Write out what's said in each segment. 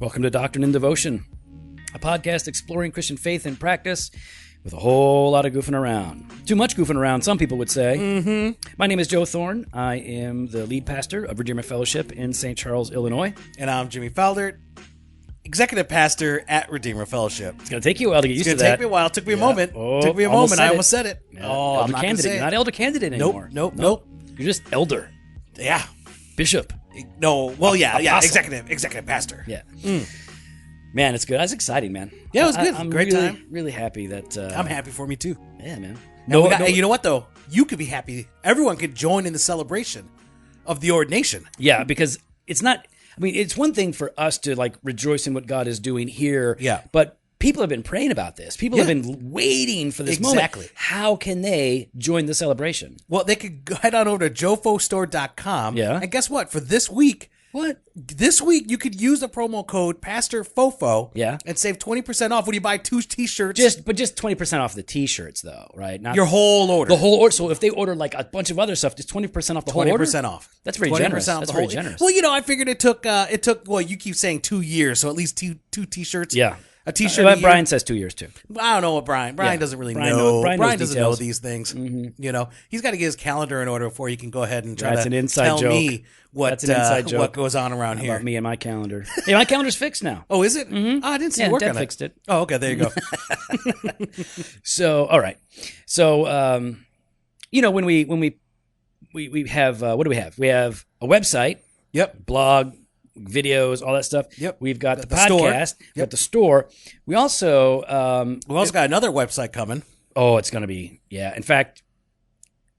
Welcome to Doctrine and Devotion, a podcast exploring Christian faith and practice with a whole lot of goofing around. Too much goofing around, some people would say. Mm-hmm. My name is Joe Thorne. I am the lead pastor of Redeemer Fellowship in St. Charles, Illinois. And I'm Jimmy Feldert, executive pastor at Redeemer Fellowship. It's going to take you a while to get used to that. It's going to take me a while. It took me a moment. I almost said it. Yeah. Elder candidate. You're not elder candidate anymore. Nope. You're just elder. Yeah. Bishop. No. Well, yeah. Apostle. Executive pastor. Yeah. Man, it's good. That's exciting, man. Yeah, it was good. I'm Great really, time. Really happy that... I'm happy for me, too. Yeah, man. You know what, though? You could be happy. Everyone could join in the celebration of the ordination. Yeah, because it's not... I mean, it's one thing for us to, like, rejoice in what God is doing here. Yeah. But people have been praying about this. People have been waiting for this moment. Exactly. How can they join the celebration? Well, they could head on over to jofostore.com. Yeah. And guess what? For this week... This week, you could use the promo code PastorFofo and save 20% off when you buy 2 t-shirts. Just 20% off the t-shirts, though, right? Not your whole order. The whole order. So if they order like a bunch of other stuff, just 20% off the whole order? 20% off. That's very generous. That's very generous. Well, I figured it took, well, you keep saying 2 years, so at least two t-shirts. Yeah. A t-shirt. Brian says 2 years, too. I don't know what Brian doesn't really know. Brian doesn't know these things. Mm-hmm. He's got to get his calendar in order before he can go ahead and try That's to an inside tell joke. me what goes on around here. About me and my calendar. Hey, my calendar's fixed now. Oh, is it? Mm-hmm. Oh, I didn't see you work on it. fixed it. Oh, okay. There you go. So, all right. So, when we have, what do we have? We have a website. Yep. Blog, videos, all that stuff. Yep. We've got the store. podcast. We've got the store. We also... got another website coming. Oh, it's going to be... Yeah. In fact...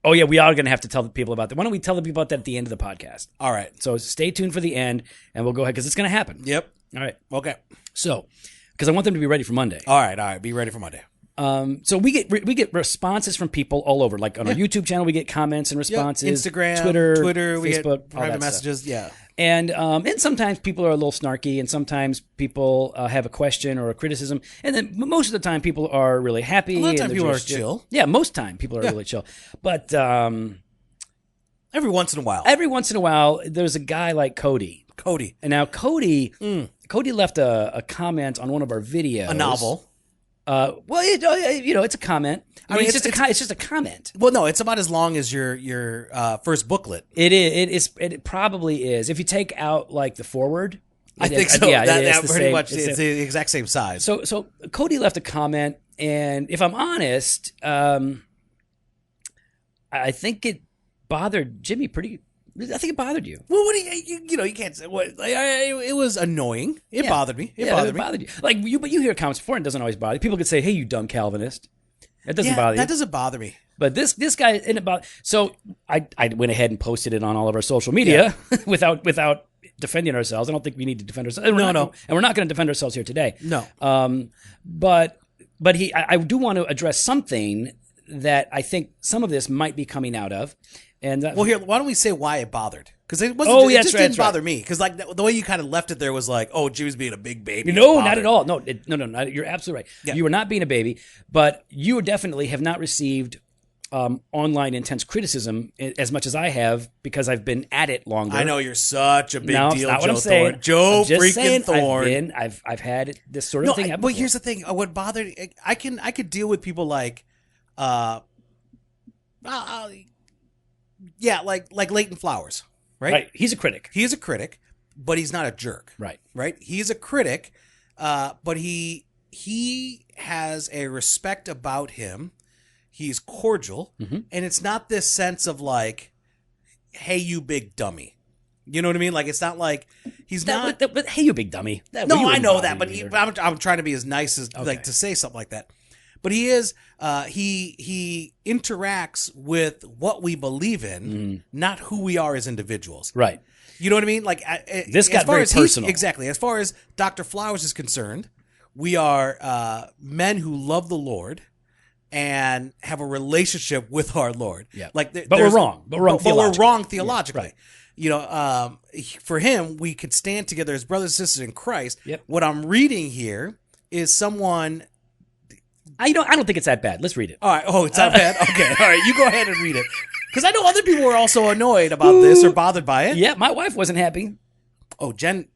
Oh, yeah, we are going to have to tell the people about that. Why don't we tell the people about that at the end of the podcast? All right. So stay tuned for the end, and we'll go ahead, because it's going to happen. Yep. All right. Okay. So, because I want them to be ready for Monday. All right. Be ready for Monday. So we get responses from people all over. Like on our YouTube channel, we get comments and responses. Instagram, Twitter, we Facebook, get private messages. Stuff. Yeah. And sometimes people are a little snarky, and sometimes people have a question or a criticism, and then most of the time people are really happy. A lot of time people are chill. Yeah, most time people are really chill. But every once in a while, there's a guy like Cody. And now Cody left a comment on one of our videos. A novel. It's a comment. I mean, it's just a comment. Well, no, it's about as long as your first booklet. It is. It probably is. If you take out like the foreword, I think so. Yeah, that pretty much it's the exact same size. So Cody left a comment, and if I'm honest, I think it bothered Jimmy pretty. I think it bothered you. Well, what do you can't say what. It was annoying. It bothered me. It bothered you. But you hear comments before, and it doesn't always bother you. People could say, "Hey, you dumb Calvinist." That doesn't bother you. That doesn't bother me. But this guy isn't about. So I went ahead and posted it on all of our social media without defending ourselves. I don't think we need to defend ourselves. No. And we're not going to defend ourselves here today. No. But I do want to address something that I think some of this might be coming out of. And here, why don't we say why it bothered? Because it wasn't. It just didn't bother me. Because like the way you kind of left it there was like, oh, Jimmy's being a big baby. No, not at all. No, you're absolutely right. Yeah. You are not being a baby, but you definitely have not received online intense criticism as much as I have because I've been at it longer. I know you're such a big deal, not Joe what I'm saying. Thorne. Joe I'm just freaking saying, Thorne. I've had this sort of thing happen. But here's the thing: what bothered I could deal with people like, like Leighton Flowers, right? Right. He's a critic. He is a critic, but he's not a jerk. Right. Right. He's a critic, but he has a respect about him. He's cordial, and it's not this sense of like, "Hey, you big dummy." You know what I mean? Like it's not like he's not. But hey, you big dummy. No, I know that, but I'm trying to be as nice as like to say something like that. But he is. He interacts with what we believe in, not who we are as individuals. Right. You know what I mean? Like this got very personal. Exactly. As far as Dr. Flowers is concerned, we are men who love the Lord and have a relationship with our Lord. Yeah. Like, but we're wrong. But we're wrong theologically. Yeah, right. You know, for him, we could stand together as brothers and sisters in Christ. Yep. What I'm reading here is someone. I don't think it's that bad. Let's read it. All right. Oh, it's that bad? Okay. All right. You go ahead and read it. Because I know other people were also annoyed about this or bothered by it. Yeah, my wife wasn't happy. Oh, Jen,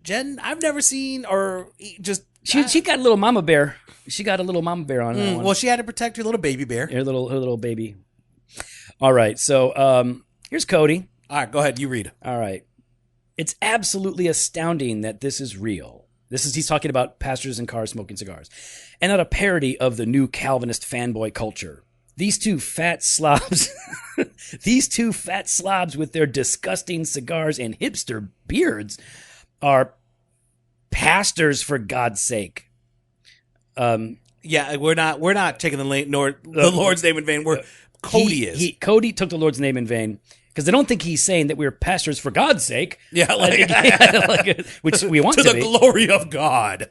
I've never seen or just... She got a little mama bear. She got a little mama bear on that one. Well, she had to protect her little baby bear. Her little baby. All right, so here's Cody. All right, go ahead. You read. All right. It's absolutely astounding that this is real. He's talking about pastors in cars smoking cigars, and not a parody of the new Calvinist fanboy culture. These two fat slobs with their disgusting cigars and hipster beards are pastors, for God's sake. Yeah, we're not taking the Lord's name in vain. Cody is. Cody took the Lord's name in vain because I don't think he's saying that we're pastors for God's sake. Yeah, which we want to to the be. Glory of God.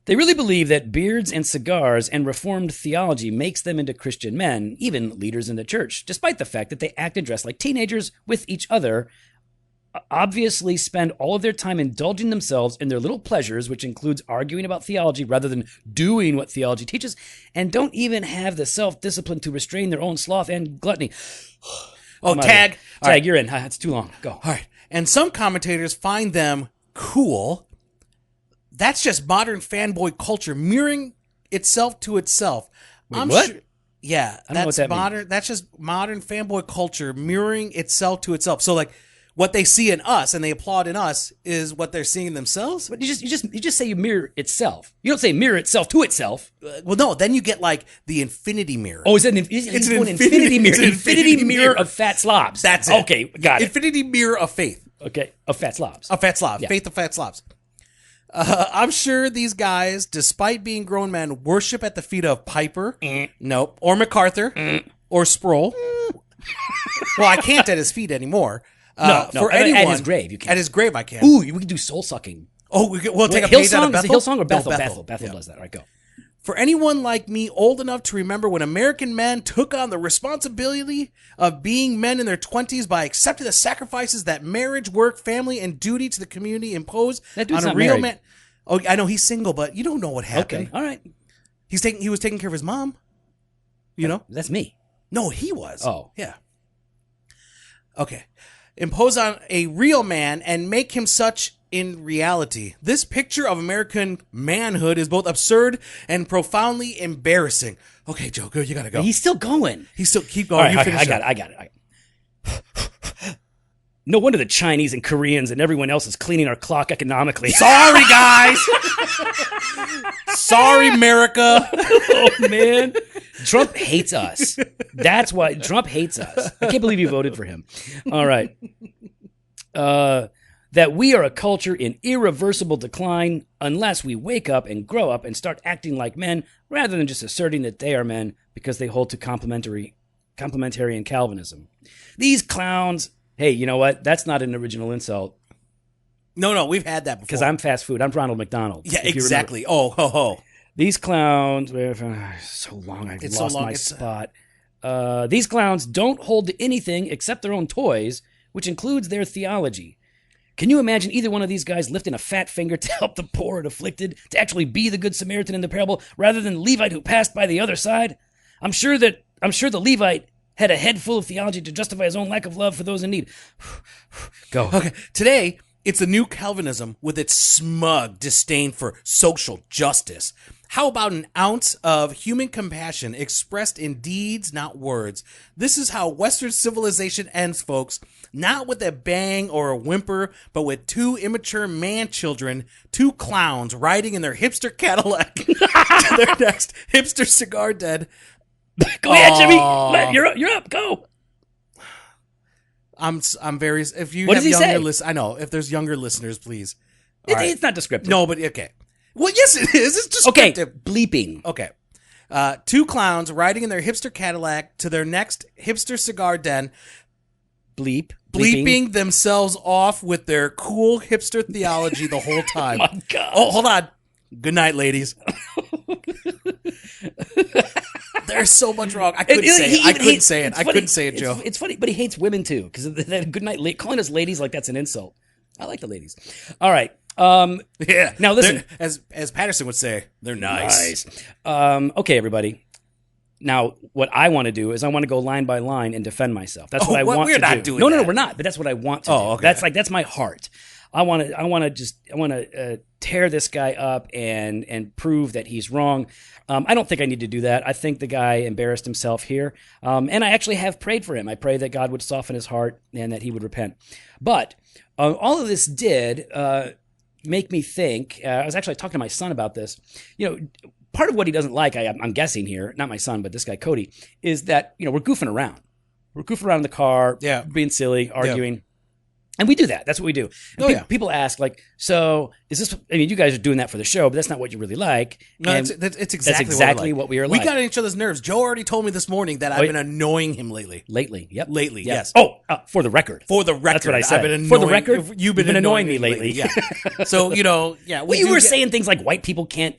They really believe that beards and cigars and Reformed theology makes them into Christian men, even leaders in the church, despite the fact that they act and dress like teenagers with each other, obviously spend all of their time indulging themselves in their little pleasures, which includes arguing about theology rather than doing what theology teaches, and don't even have the self-discipline to restrain their own sloth and gluttony. Tag. Tag, right. You're in. It's too long. Go. All right. And some commentators find them cool. That's just modern fanboy culture mirroring itself to itself. Wait, what? Yeah, I don't know what that modern. means. That's just modern fanboy culture mirroring itself to itself. So, like, what they see in us and they applaud in us is what they're seeing in themselves. But you just say you mirror itself. You don't say mirror itself to itself. Well, no. Then you get like the infinity mirror. Oh, it's an infinity mirror. Infinity mirror of fat slobs. That's it. Okay, got it. Infinity mirror of faith. Okay, of fat slobs. Of fat slobs. Yeah. Faith of fat slobs. I'm sure these guys, despite being grown men, worship at the feet of Piper, nope, or MacArthur, or Sproul. Well, I can't at his feet anymore. No, for anyone, at his grave, you can. At his grave, I can. Ooh, we can do soul sucking. Oh, we'll take a page out of Bethel. Is it Hillsong or Bethel? No, Bethel does that. All right, go. For anyone like me old enough to remember when American men took on the responsibility of being men in their 20s by accepting the sacrifices that marriage, work, family, and duty to the community impose on a real man. Oh, I know he's single, but you don't know what happened. Okay, all right. He was taking care of his mom. You know? That's me. No, he was. Oh. Yeah. Okay. Impose on a real man and make him such in reality. This picture of American manhood is both absurd and profoundly embarrassing. Okay, Joe, go. You gotta go. He's still going. Keep going. All right, I got it. No wonder the Chinese and Koreans and everyone else is cleaning our clock economically. Sorry, guys. Sorry, America. Oh, man. Trump hates us. That's why Trump hates us. I can't believe you voted for him. All right. That we are a culture in irreversible decline unless we wake up and grow up and start acting like men rather than just asserting that they are men because they hold to complementarian Calvinism. These clowns... Hey, you know what? That's not an original insult. No, we've had that before. Because I'm fast food. I'm Ronald McDonald. Yeah, exactly. Oh, ho, ho. These clowns... So long, I've lost my spot. These clowns don't hold to anything except their own toys, which includes their theology. Can you imagine either one of these guys lifting a fat finger to help the poor and afflicted, to actually be the good Samaritan in the parable, rather than the Levite who passed by the other side? I'm sure the Levite had a head full of theology to justify his own lack of love for those in need. Go. Okay, today, it's the new Calvinism with its smug disdain for social justice. How about an ounce of human compassion expressed in deeds, not words? This is how Western civilization ends, folks. Not with a bang or a whimper, but with two immature man-children, two clowns riding in their hipster Cadillac to their next hipster cigar den. Go ahead, Jimmy. You're up. Go. I'm very. If you what have does he younger say? I know. If there's younger listeners, please. It's not descriptive. No, but okay. Well, yes, it is. It's descriptive. Okay. Bleeping. Okay. Two clowns riding in their hipster Cadillac to their next hipster cigar den. Bleeping themselves off with their cool hipster theology the whole time. Oh my God. Oh, hold on. Good night, ladies. There's so much wrong. I couldn't say it. I couldn't say it, Joe. It's funny, but he hates women too, because that good night, calling us ladies like that's an insult. I like the ladies. All right. Yeah. Now listen, as Patterson would say, they're nice. Okay, everybody. Now, what I want to do is I want to go line by line and defend myself. That's what I want to do. We're not doing No, that. we're not. But that's what I want to do. Okay. That's my heart. I want to tear this guy up and prove that he's wrong. I don't think I need to do that. I think the guy embarrassed himself here. And I actually have prayed for him. I pray that God would soften his heart and that he would repent. But all of this did make me think. I was actually talking to my son about this. Part of what he doesn't like, I'm guessing here, not my son, but this guy, Cody, is that, we're goofing around. We're goofing around in the car, being silly, arguing. Yeah. And we do that. That's what we do. And people ask, like, so is this, you guys are doing that for the show, but that's not what you really like. No, it's exactly what we are like. We got on each other's nerves. Joe already told me this morning that I've been annoying him lately. Yep. Lately, yes. Oh, for the record. That's what I said. I've been annoying, for the record, you've been annoying me lately. Yeah. So, you were saying things like white people can't,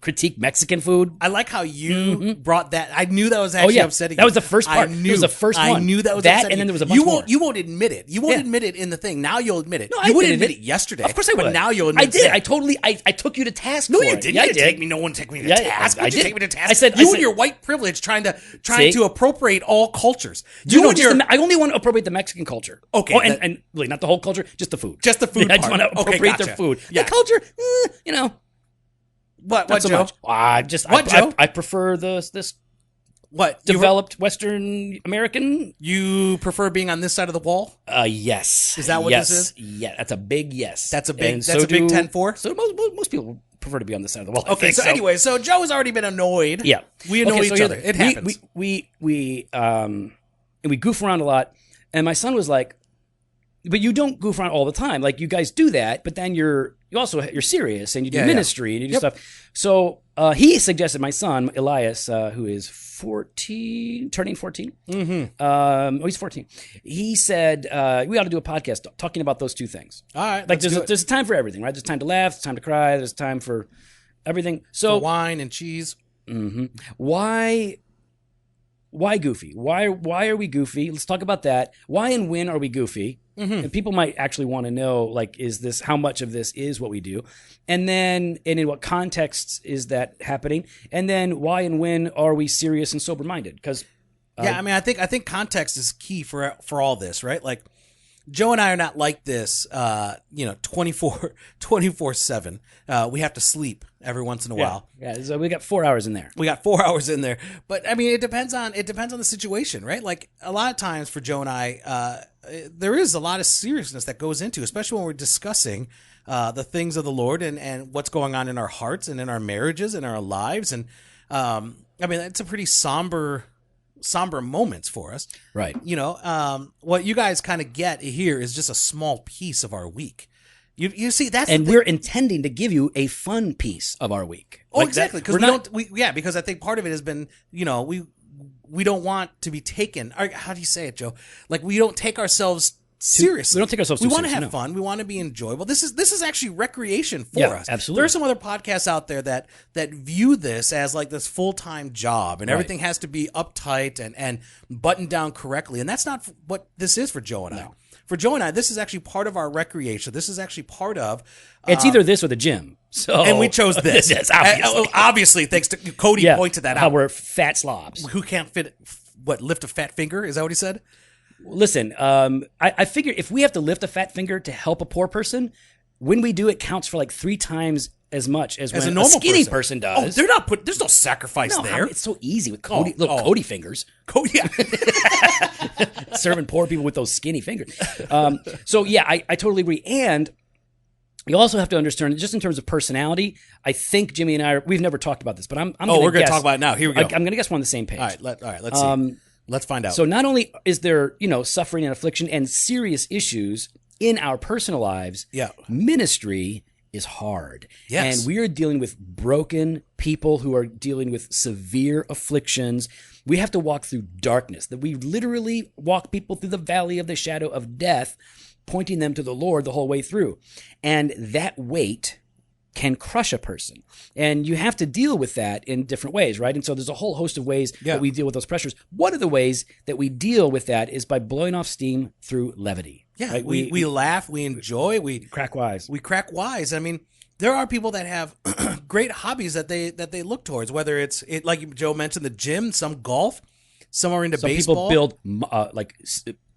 critique Mexican food. I like how you brought that. I knew that was actually upsetting you. That was the first part. It was the first one. I knew that was upsetting. And then there was a bunch more. You won't admit it. You won't admit it in the thing. Now you'll admit it. No, you wouldn't admit it yesterday. Of course I would. But now you'll admit it. I did. I took you to task. No, for you it. didn't. Yeah, You didn't take me. No one took me to task. I did. Take me to task. I said and your white privilege trying to appropriate all cultures. I only want to appropriate the Mexican culture. Okay, and really not the whole culture, just the food. Just the food. I just want to appropriate their food. Yeah. The culture, What, so Joe? Much. I prefer this. What? Developed Western American? You prefer being on this side of the wall? Yes. Is that what this is? Yeah, that's a big yes. That's a big 10-4? So most people prefer to be on this side of the wall. Okay, anyway, so Joe has already been annoyed. Yeah. We annoy each other. It happens. We goof around a lot, and my son was like, but you don't goof around all the time. Like, you guys do that, but then you're serious, and you do ministry, and you do stuff. So he suggested, my son, Elias, who is 14, turning 14. Mm-hmm. He's 14. He said, we ought to do a podcast talking about those two things. All right. Like, there's a time for everything, right? There's time to laugh, there's time to cry, there's time for everything. So for wine and cheese. Mm-hmm. Why goofy? Why are we goofy? Let's talk about that. Why and when are we goofy? Mm-hmm. And people might actually want to know, like, how much of this is what we do? And in what contexts is that happening? And then why and when are we serious and sober-minded? Because I think context is key for all this, right? Like, Joe and I are not like this, 24/7. We have to sleep every once in a while. Yeah, so we got 4 hours in there. But it depends on the situation, right? Like, a lot of times for Joe and I, there is a lot of seriousness that goes into, especially when we're discussing the things of the Lord and what's going on in our hearts and in our marriages and our lives. And it's a pretty somber moments for us. Right. What you guys kind of get here is just a small piece of our week. You see, we're intending to give you a fun piece of our week. Oh, exactly. Because because I think part of it has been, we don't want to be taken. Or how do you say it, Joe? Like, we don't take ourselves seriously. We don't take ourselves too seriously. We want to have fun. We want to be enjoyable. This is actually recreation for us. Absolutely. There are some other podcasts out there that view this as like this full-time job, and everything has to be uptight and buttoned down correctly. And that's not what this is for Joe and I. For Joe and I, this is actually part of our recreation. This is actually part of... it's either this or the gym. And we chose this. Yes, obviously, thanks to Cody pointed that out. How we're fat slobs. Who can't lift a fat finger? Is that what he said? Listen, I figure if we have to lift a fat finger to help a poor person, when we do, it counts for like 3 times as much as when a normal skinny person does. Oh, they're not there's no sacrifice there. It's so easy with Cody, Cody fingers. Cody, serving poor people with those skinny fingers. I totally agree. And you also have to understand, just in terms of personality, I think Jimmy and we've never talked about this, but we're going to talk about it now. Here we go. I'm going to guess we're on the same page. All right, let's see. Let's find out. So not only is there, suffering and affliction and serious issues in our personal lives, ministry is hard. Yes. And we are dealing with broken people who are dealing with severe afflictions. We have to walk through darkness. That we literally walk people through the valley of the shadow of death, pointing them to the Lord the whole way through. And that weight can crush a person. And you have to deal with that in different ways, right? And so there's a whole host of ways that we deal with those pressures. One of the ways that we deal with that is by blowing off steam through levity. Yeah, right? we laugh, we enjoy, we crack wise. We crack wise. I mean, there are people that have great hobbies that they look towards, whether it's like Joe mentioned, the gym, some golf, some are into baseball. Some people build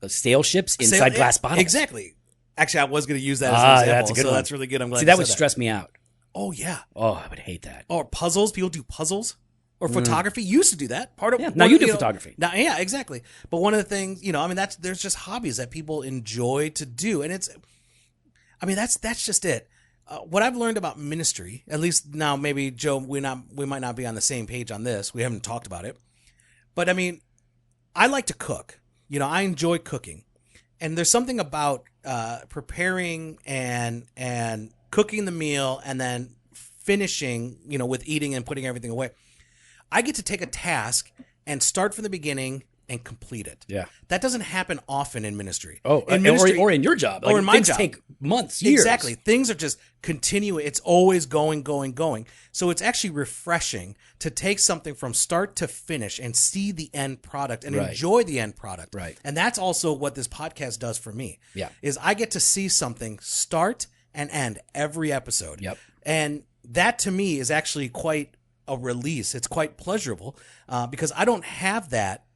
sail ships inside glass bottles. Exactly. Actually, I was going to use that as an example. That's a good one. That's really good. I'm glad See, you that said would stress me out. Oh, yeah. Oh, I would hate that. Or puzzles. People do puzzles. Or photography. You used to do that. Now you do photography. Now, yeah, exactly. But one of the things, there's just hobbies that people enjoy to do. And that's just it. What I've learned about ministry, at least now, maybe Joe, we might not be on the same page on this. We haven't talked about it. But I like to cook. I enjoy cooking. And there's something about preparing and cooking the meal and then finishing, with eating and putting everything away. I get to take a task and start from the beginning and complete it. Yeah. That doesn't happen often in ministry. Oh, or in your job. Or in my job. Take months, years. Exactly. Things are just continuing. It's always going. So it's actually refreshing to take something from start to finish and see the end product and enjoy the end product. Right. And that's also what this podcast does for me. Yeah. Is I get to see something start and end every episode. Yep. And that to me is actually quite a release. It's quite pleasurable because I don't have that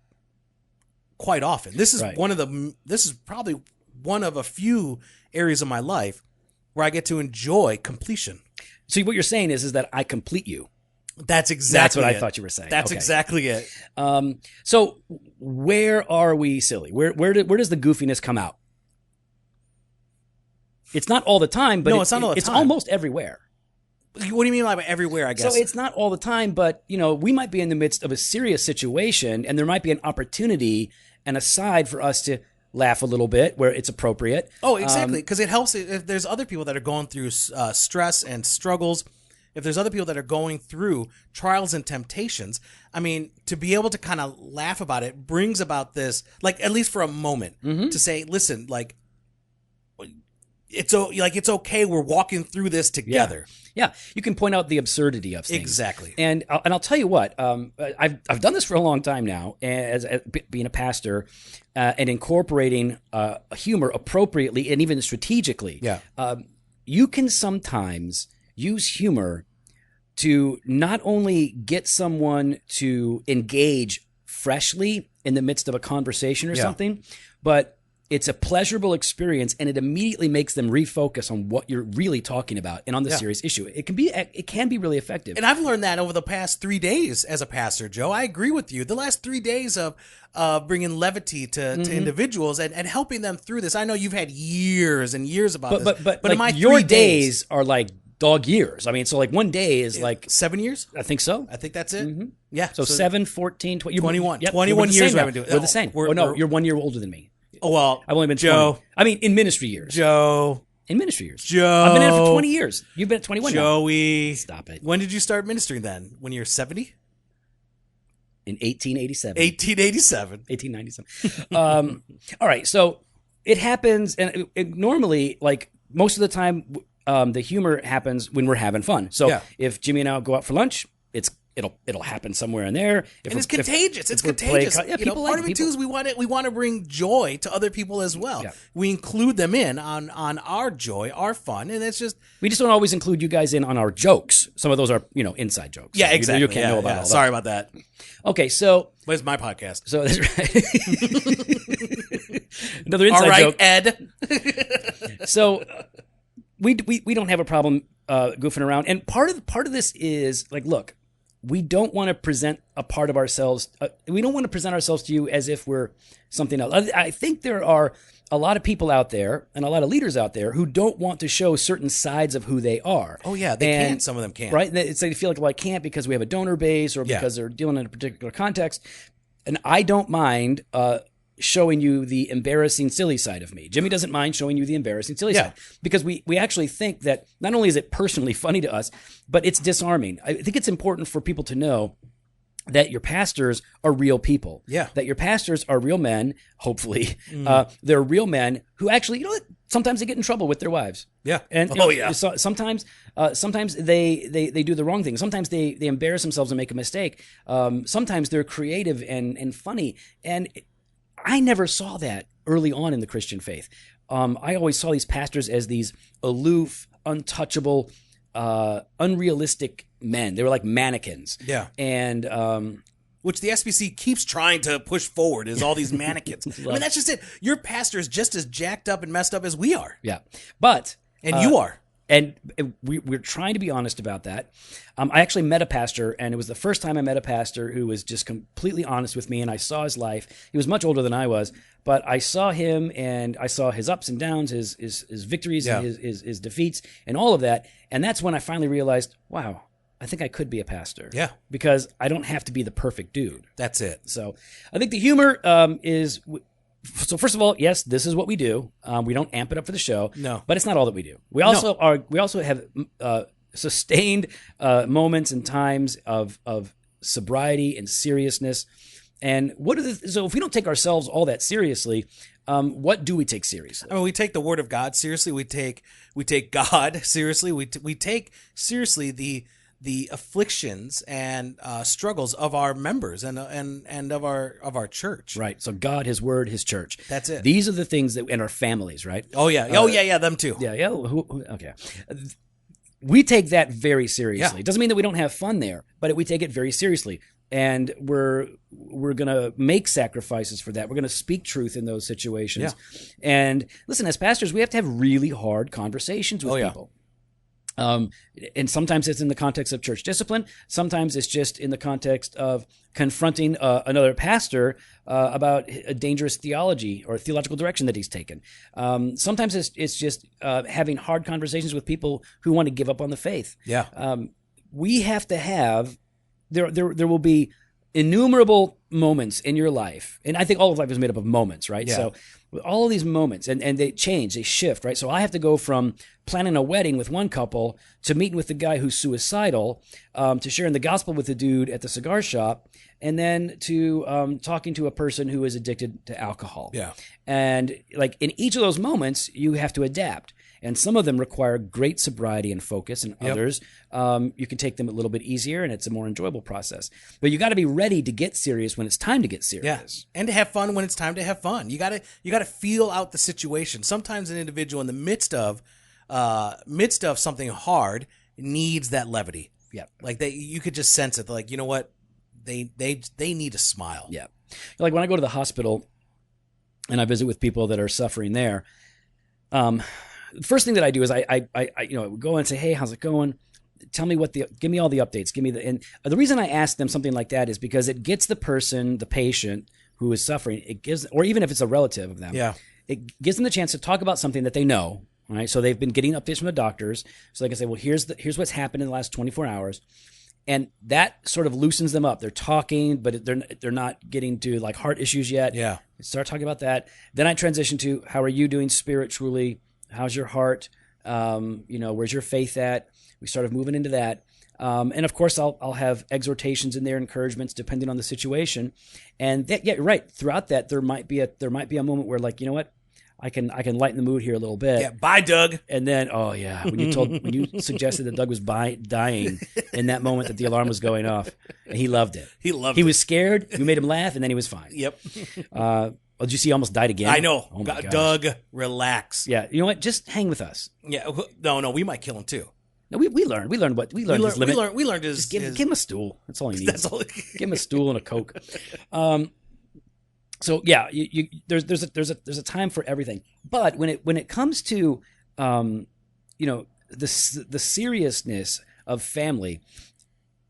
quite often. This is this is probably one of a few areas of my life where I get to enjoy completion. So what you're saying is that I complete you. That's exactly what I thought you were saying. That's exactly it. So where are we silly? Where does the goofiness come out? It's not all the time, but it's not all the time. It's almost everywhere. What do you mean by everywhere, I guess? So it's not all the time, but, we might be in the midst of a serious situation and there might be an opportunity and a side for us to laugh a little bit where it's appropriate. Oh, exactly. Because it helps if there's other people that are going through stress and struggles, if there's other people that are going through trials and temptations, to be able to kind of laugh about it brings about this, at least for a moment, to say, listen, it's okay. We're walking through this together. Yeah, you can point out the absurdity of things. Exactly. And I'll tell you what, I've done this for a long time now, as being a pastor, and incorporating humor appropriately and even strategically. Yeah. You can sometimes use humor to not only get someone to engage freshly in the midst of a conversation or something, but it's a pleasurable experience, and it immediately makes them refocus on what you're really talking about and on the serious issue. It can be really effective. And I've learned that over the past 3 days as a pastor, Joe. I agree with you. The last 3 days of bringing levity to individuals and helping them through this. I know you've had years and years about this. But in my your days are like dog years. So 1 day is 7 years? I think so. I think that's it. Yeah. So 7, 14, 20. 21. Yep, 21 years we've been doing it. We're the same. You're 1 year older than me. Oh, well, I've only been Joe. 20. In ministry years. Joe. In ministry years. Joe. I've been in it for 20 years. You've been at 21 Joey. now. Stop it. When did you start ministering then? When you're 70? In 1887. 1897. All right. So it happens, and it normally, most of the time, the humor happens when we're having fun. So if Jimmy and I go out for lunch, it'll happen somewhere in there. And it's contagious. It's contagious. People part of it too is we want to bring joy to other people as well. Yeah. We include them in on our joy, our fun, and it's just we just don't always include you guys in on our jokes. Some of those are inside jokes. Yeah, exactly. You can't know about all that. Sorry about that. Okay, so where's my podcast? So that's right. Another inside joke. All right, Ed. So we don't have a problem goofing around, and part of this is look. We don't want to present a part of ourselves. We don't want to present ourselves to you as if we're something else. I think there are a lot of people out there and a lot of leaders out there who don't want to show certain sides of who they are. Oh, yeah. They can't. Some of them can't. Right? It's they feel I can't because we have a donor base or because they're dealing in a particular context. And I don't mind showing you the embarrassing, silly side of me. Jimmy doesn't mind showing you the embarrassing, silly side. Because we actually think that not only is it personally funny to us, but it's disarming. I think it's important for people to know that your pastors are real people. Yeah. That your pastors are real men, hopefully. They're real men who actually, sometimes they get in trouble with their wives. Yeah. And sometimes they do the wrong thing. Sometimes they embarrass themselves and make a mistake. Sometimes they're creative and funny. And I never saw that early on in the Christian faith. I always saw these pastors as these aloof, untouchable, unrealistic men. They were like mannequins. Yeah. And which the SBC keeps trying to push forward, is all these mannequins. I mean, that's just it. Your pastor is just as jacked up and messed up as we are. Yeah. But... And you are. And we're trying to be honest about that. I actually met a pastor, and it was the first time I met a pastor who was just completely honest with me, and I saw his life. He was much older than I was, but I saw him, and I saw his ups and downs, his victories, and his defeats, and all of that. And that's when I finally realized, wow, I think I could be a pastor. Yeah. Because I don't have to be the perfect dude. That's it. So I think the humor is... So first of all, yes, this is what we do. We don't amp it up for the show. No. But it's not all that we do. We also have sustained moments and times of sobriety and seriousness. And so if we don't take ourselves all that seriously, what do we take seriously? I mean, we take the Word of God seriously. We take God seriously. We take seriously the afflictions and struggles of our members and of our church. Right. So God, His Word, His church. That's it. These are the things that, and our families, right? Oh yeah. Yeah. Them too. Yeah. Okay. We take that very seriously. Yeah. It doesn't mean that we don't have fun there, but we take it very seriously. And we're going to make sacrifices for that. We're going to speak truth in those situations. Yeah. And listen, as pastors, we have to have really hard conversations with people. And sometimes it's in the context of church discipline. Sometimes it's just in the context of confronting another pastor about a dangerous theology or theological direction that he's taken. Sometimes it's just having hard conversations with people who want to give up on the faith. Yeah. We have to have there will be innumerable moments in your life, and I think all of life is made up of moments, right? Yeah. So all of these moments, and they change, they shift, right? So I have to go from planning a wedding with one couple to meeting with the guy who's suicidal, to sharing the gospel with the dude at the cigar shop, and then to talking to a person who is addicted to alcohol. Yeah. And like in each of those moments, you have to adapt. And some of them require great sobriety and focus, and others, you can take them a little bit easier, and it's a more enjoyable process. But you got to be ready to get serious when it's time to get serious. Yeah. And to have fun when it's time to have fun. You got to feel out the situation. Sometimes an individual in the midst of something hard needs that levity. Yeah. Like you could just sense it. They're like, you know what? They need a smile. Yeah. Like when I go to the hospital and I visit with people that are suffering there, the first thing that I do is I go and say, hey, how's it going? Tell me give me all the updates. And the reason I ask them something like that is because it gets the person, the patient who is suffering, or even if it's a relative of them, it gives them the chance to talk about something that they know, right? So they've been getting updates from the doctors. So they can say, well, here's what's happened in the last 24 hours. And that sort of loosens them up. They're talking, but they're not getting to like heart issues yet. Yeah. Start talking about that. Then I transition to, how are you doing spiritually? How's your heart? Where's your faith at? We started moving into that. And of course, I'll have exhortations in there, encouragements, depending on the situation. And right. Throughout that, there might be a moment where, like, you know what? I can lighten the mood here a little bit. Yeah, bye, Doug. And then, when you suggested that Doug was dying in that moment that the alarm was going off, and he loved it. He was scared. You made him laugh, and then he was fine. Yep. Did you see he almost died again? I know. Oh my gosh. Doug, relax. Yeah. You know what? Just hang with us. Yeah. No, we might kill him too. No, we learned his limit. We learned his. Give him a stool. That's all he needs. That's all. Give him a stool and a Coke. So yeah, there's a time for everything. But when it comes to the seriousness of family,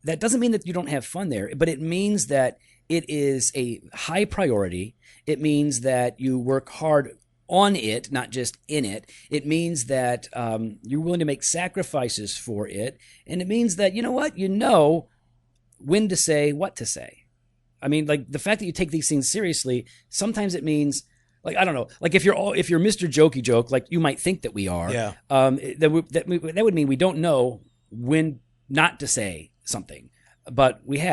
that doesn't mean that you don't have fun there, but it means that it is a high priority. It means that you work hard on it, not just in it. It means that you're willing to make sacrifices for it. And it means that, you know what? You know when to say what to say. I mean, like, the fact that you take these things seriously, sometimes it means, like, I don't know, like if you're Mr. Jokey Joke, like you might think that we are, that would mean we don't know when not to say something. But we've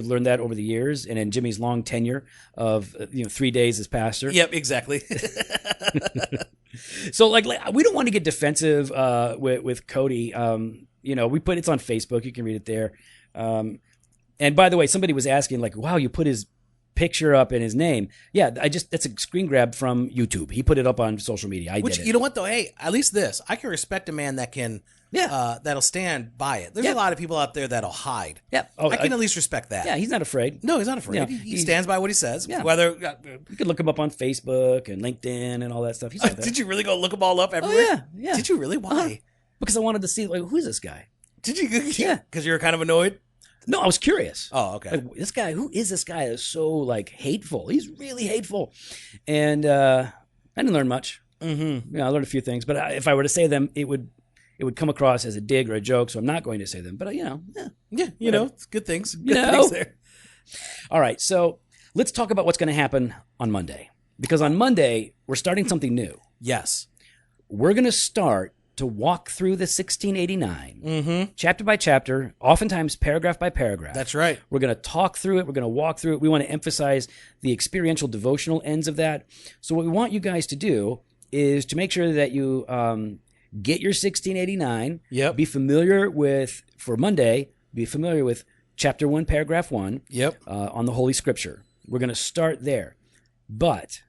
learned that over the years, and in Jimmy's long tenure of 3 days as pastor. Yep, exactly. So like we don't want to get defensive with Cody. It's on Facebook. You can read it there. And by the way, somebody was asking, like, wow, you put his picture up and his name. Yeah, that's a screen grab from YouTube. He put it up on social media. I did it. You know what though? Hey, at least this, I can respect a man that can that'll stand by it. There's a lot of people out there that'll hide. Yeah. I can at least respect that. Yeah, he's not afraid. No, he's not afraid. He stands by what he says. Yeah. Whether you could look him up on Facebook and LinkedIn and all that stuff. He's out there. Did you really go look them all up everywhere? Yeah. Did you really? Why? Because I wanted to see, like, who's this guy? Did you? Yeah. Because you were kind of annoyed? No, I was curious. Oh, okay. Like, this guy, who is this guy that's so, like, hateful? He's really hateful. And I didn't learn much. Mm-hmm. I learned a few things. But if I were to say them, it would come across as a dig or a joke, so I'm not going to say them. But, it's good things. Good things there. All right, so let's talk about what's going to happen on Monday. Because on Monday, we're starting something new. Yes. We're going to start to walk through the 1689, chapter by chapter, oftentimes paragraph by paragraph. That's right. We're going to talk through it. We're going to walk through it. We want to emphasize the experiential devotional ends of that. So what we want you guys to do is to make sure that you get your 1689. Yep. Be familiar with, for Monday, be familiar with chapter 1, paragraph 1 on the Holy Scripture. We're going to start there. But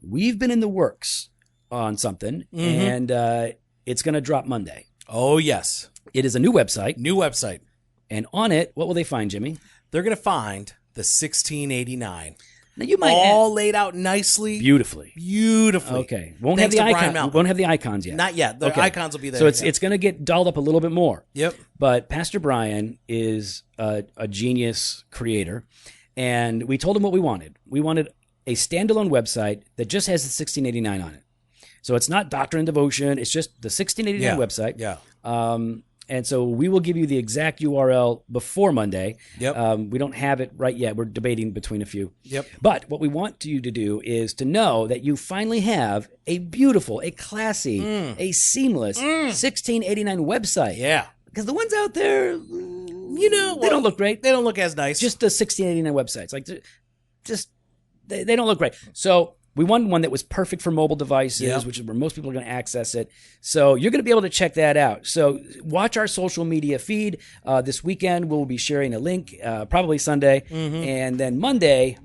we've been in the works on something, and it's going to drop Monday. Oh, yes. It is a new website. New website. And on it, what will they find, Jimmy? They're going to find the 1689. Now you might all laid out nicely. Beautifully. Okay. Won't have the icon. Won't have the icons yet. Not yet. The icons will be there. So it's going to get dolled up a little bit more. Yep. But Pastor Brian is a genius creator, and we told him what we wanted. We wanted a standalone website that just has the 1689 on it. So it's not Doctrine and Devotion. It's just the 1689 website. Yeah. And so we will give you the exact URL before Monday. Yep. We don't have it right yet. We're debating between a few. Yep. But what we want you to do is to know that you finally have a beautiful, a classy, a seamless 1689 website. Yeah. Because the ones out there, they don't look great. They don't look as nice. Just the 1689 websites. Like, they don't look great. So we wanted one that was perfect for mobile devices, which is where most people are going to access it. So you're going to be able to check that out. So watch our social media feed. This weekend, we'll be sharing a link, probably Sunday. And then Monday,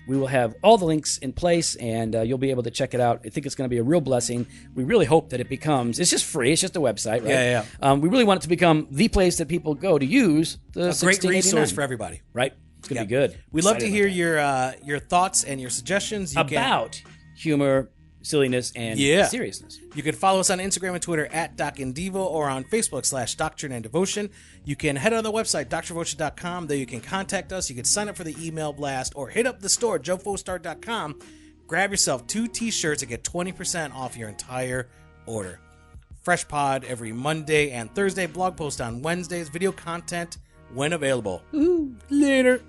we will have all the links in place, and you'll be able to check it out. I think it's going to be a real blessing. We really hope that it becomes, it's just free. It's just a website, right? Yeah. We really want it to become the place that people go to use the a great resource for everybody. Right. It's going to be good. We'd love to hear your thoughts and your suggestions. About humor, silliness, and seriousness. You can follow us on Instagram and Twitter at Doc and Devo, or on Facebook /Doctrine and Devotion. You can head on the website, drdevotion.com. There you can contact us. You can sign up for the email blast, or hit up the store, joefostar.com. Grab yourself 2 t-shirts and get 20% off your entire order. Fresh pod every Monday and Thursday. Blog post on Wednesdays. Video content when available. Later.